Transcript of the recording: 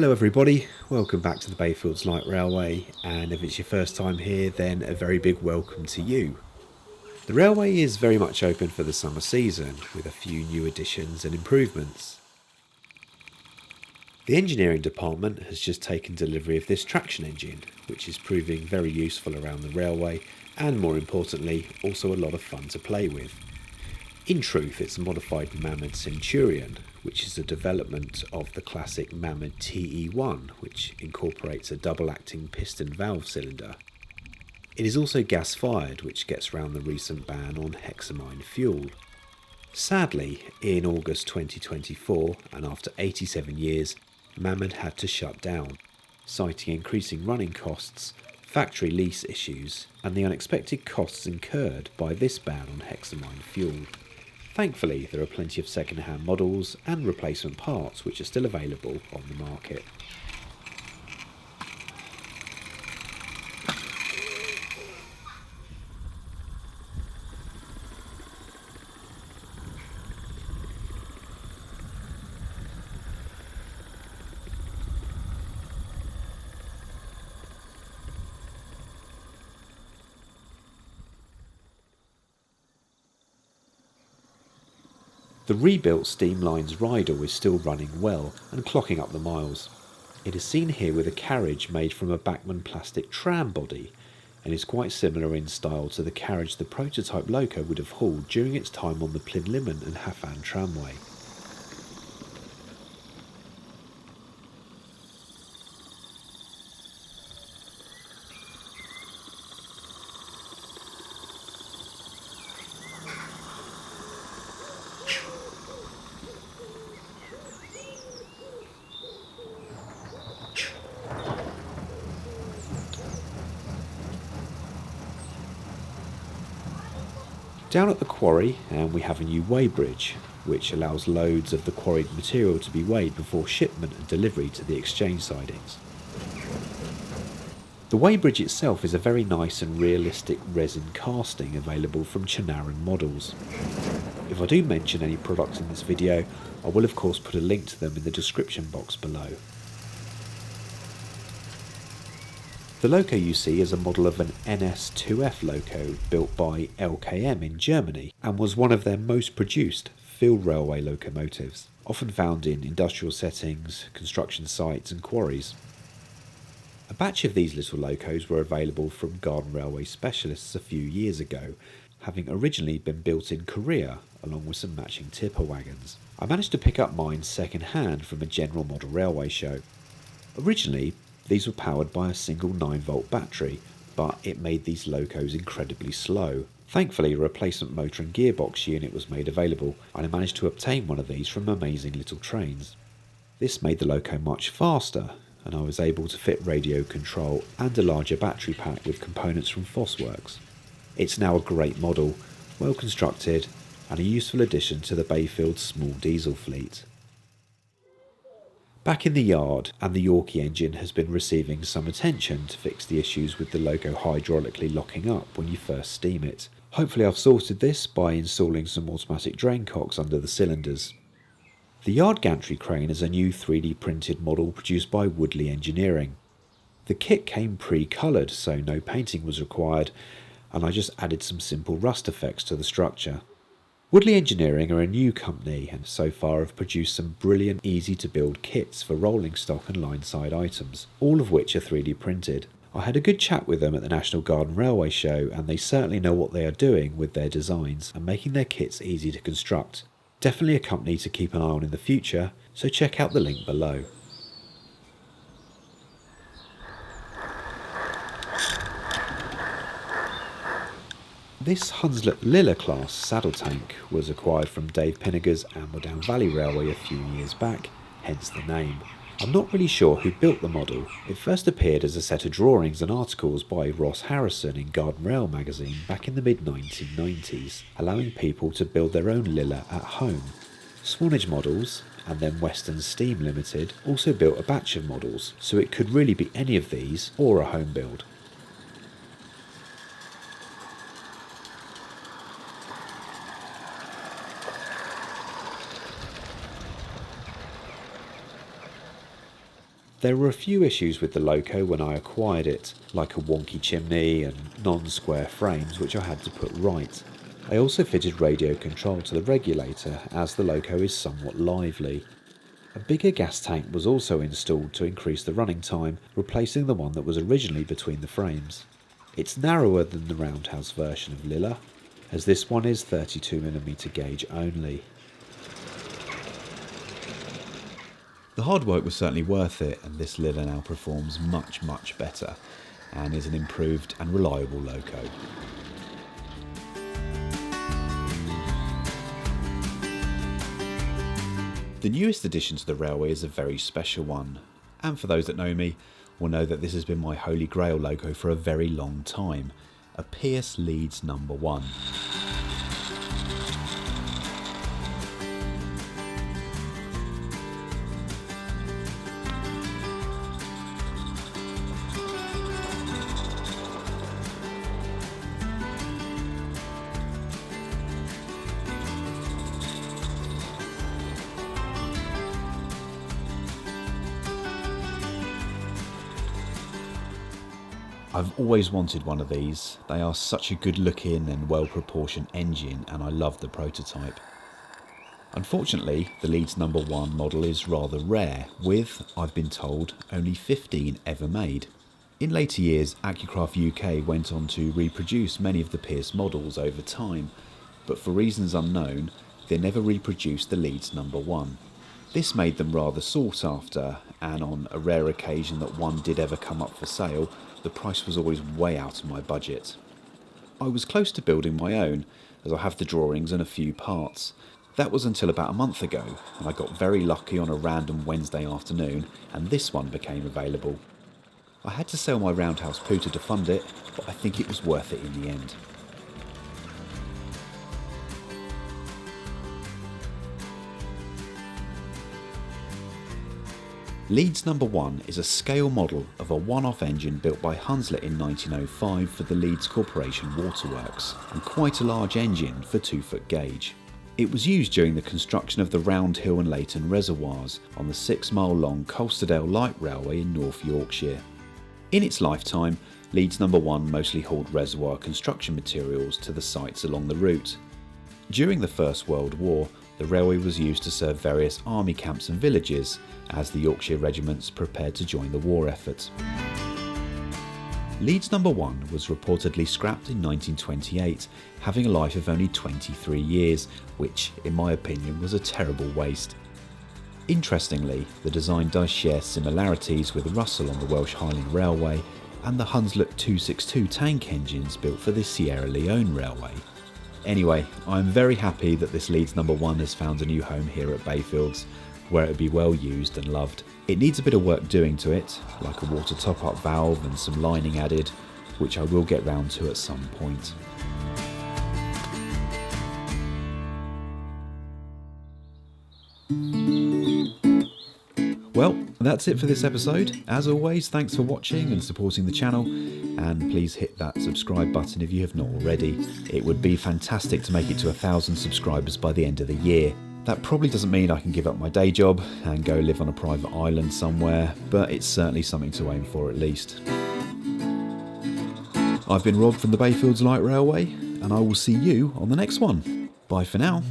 Hello everybody, welcome back to the Bayfields Light Railway, and if it's your first time here then a very big welcome to you. The railway is very much open for the summer season with a few new additions and improvements. The engineering department has just taken delivery of this traction engine, which is proving very useful around the railway and more importantly also a lot of fun to play with. In truth, it's a modified Mammoth Centurion, which is a development of the classic Mammoth TE1, which incorporates a double-acting piston valve cylinder. It is also gas-fired, which gets round the recent ban on hexamine fuel. Sadly, in August 2024, and after 87 years, Mammoth had to shut down, citing increasing running costs, factory lease issues, and the unexpected costs incurred by this ban on hexamine fuel. Thankfully, there are plenty of second-hand models and replacement parts which are still available on the market. The rebuilt steam line's rider is still running well and clocking up the miles. It is seen here with a carriage made from a Bachmann plastic tram body and is quite similar in style to the carriage the prototype loco would have hauled during its time on the Plinlimmon and Haffan tramway. Down at the quarry, and we have a new weighbridge, which allows loads of the quarried material to be weighed before shipment and delivery to the exchange sidings. The weighbridge itself is a very nice and realistic resin casting available from Trenarren models. If I do mention any products in this video, I will of course put a link to them in the description box below. The loco you see is a model of an NS2F loco built by LKM in Germany and was one of their most produced field railway locomotives, often found in industrial settings, construction sites and quarries. A batch of these little locos were available from Garden Railway specialists a few years ago, having originally been built in Korea along with some matching tipper wagons. I managed to pick up mine second hand from a general model railway show. Originally, these were powered by a single 9-volt battery, but it made these locos incredibly slow. Thankfully, a replacement motor and gearbox unit was made available, and I managed to obtain one of these from Amazing Little Trains. This made the loco much faster, and I was able to fit radio control and a larger battery pack with components from Fosworks. It's now a great model, well constructed, and a useful addition to the Bayfields small diesel fleet. Back in the yard, and the Yorkie engine has been receiving some attention to fix the issues with the loco hydraulically locking up when you first steam it. Hopefully I've sorted this by installing some automatic drain cocks under the cylinders. The yard gantry crane is a new 3D printed model produced by Woodleigh Engineering. The kit came pre-coloured so no painting was required, and I just added some simple rust effects to the structure. Woodleigh Engineering are a new company and so far have produced some brilliant easy to build kits for rolling stock and line side items, all of which are 3D printed. I had a good chat with them at the National Garden Railway show and they certainly know what they are doing with their designs and making their kits easy to construct. Definitely a company to keep an eye on in the future, so check out the link below. This Hunslet Lilass class saddle tank was acquired from Dave Pinniger's Amberdown Valley Railway a few years back, hence the name. I'm not really sure who built the model. It first appeared as a set of drawings and articles by Ross Harrison in Garden Rail magazine back in the mid-1990s, allowing people to build their own Lilass at home. Swanage Models, and then Western Steam Limited, also built a batch of models, so it could really be any of these or a home build. There were a few issues with the loco when I acquired it, like a wonky chimney and non-square frames which I had to put right. I also fitted radio control to the regulator as the loco is somewhat lively. A bigger gas tank was also installed to increase the running time, replacing the one that was originally between the frames. It's narrower than the roundhouse version of Lilass, as this one is 32mm gauge only. The hard work was certainly worth it, and this Lilass now performs much better and is an improved and reliable loco. The newest addition to the railway is a very special one, and for those that know me will know that this has been my holy grail loco for a very long time, a Pierce Leeds No.1. I've always wanted one of these. They are such a good looking and well proportioned engine, and I love the prototype. Unfortunately, the Leeds No.1 model is rather rare, with, I've been told, only 15 ever made. In later years, Accucraft UK went on to reproduce many of the Pierce models over time, but for reasons unknown, they never reproduced the Leeds No.1. This made them rather sought after, and on a rare occasion that one did ever come up for sale, the price was always way out of my budget. I was close to building my own, as I have the drawings and a few parts. That was until about a month ago, and I got very lucky on a random Wednesday afternoon, and this one became available. I had to sell my roundhouse pooter to fund it, but I think it was worth it in the end. Leeds No.1 is a scale model of a one-off engine built by Hunslet in 1905 for the Leeds Corporation Waterworks, and quite a large engine for 2-foot gauge. It was used during the construction of the Round Hill and Leighton reservoirs on the 6-mile-long Colsterdale Light Railway in North Yorkshire. In its lifetime, Leeds No.1 mostly hauled reservoir construction materials to the sites along the route. During the First World War, the railway was used to serve various army camps and villages as the Yorkshire regiments prepared to join the war effort. Leeds No.1 was reportedly scrapped in 1928, having a life of only 23 years, which, in my opinion, was a terrible waste. Interestingly, the design does share similarities with Russell on the Welsh Highland Railway and the Hunslet 262 tank engines built for the Sierra Leone Railway. Anyway, I'm very happy that this Leeds No.1 has found a new home here at Bayfields, where it would be well used and loved. It needs a bit of work doing to it, like a water top-up valve and some lining added, which I will get round to at some point. Well, that's it for this episode. As always, thanks for watching and supporting the channel, and please hit that subscribe button if you have not already. It would be fantastic to make it to 1,000 subscribers by the end of the year. That probably doesn't mean I can give up my day job and go live on a private island somewhere, but it's certainly something to aim for at least. I've been Rob from the Bayfields Light Railway, and I will see you on the next one. Bye for now.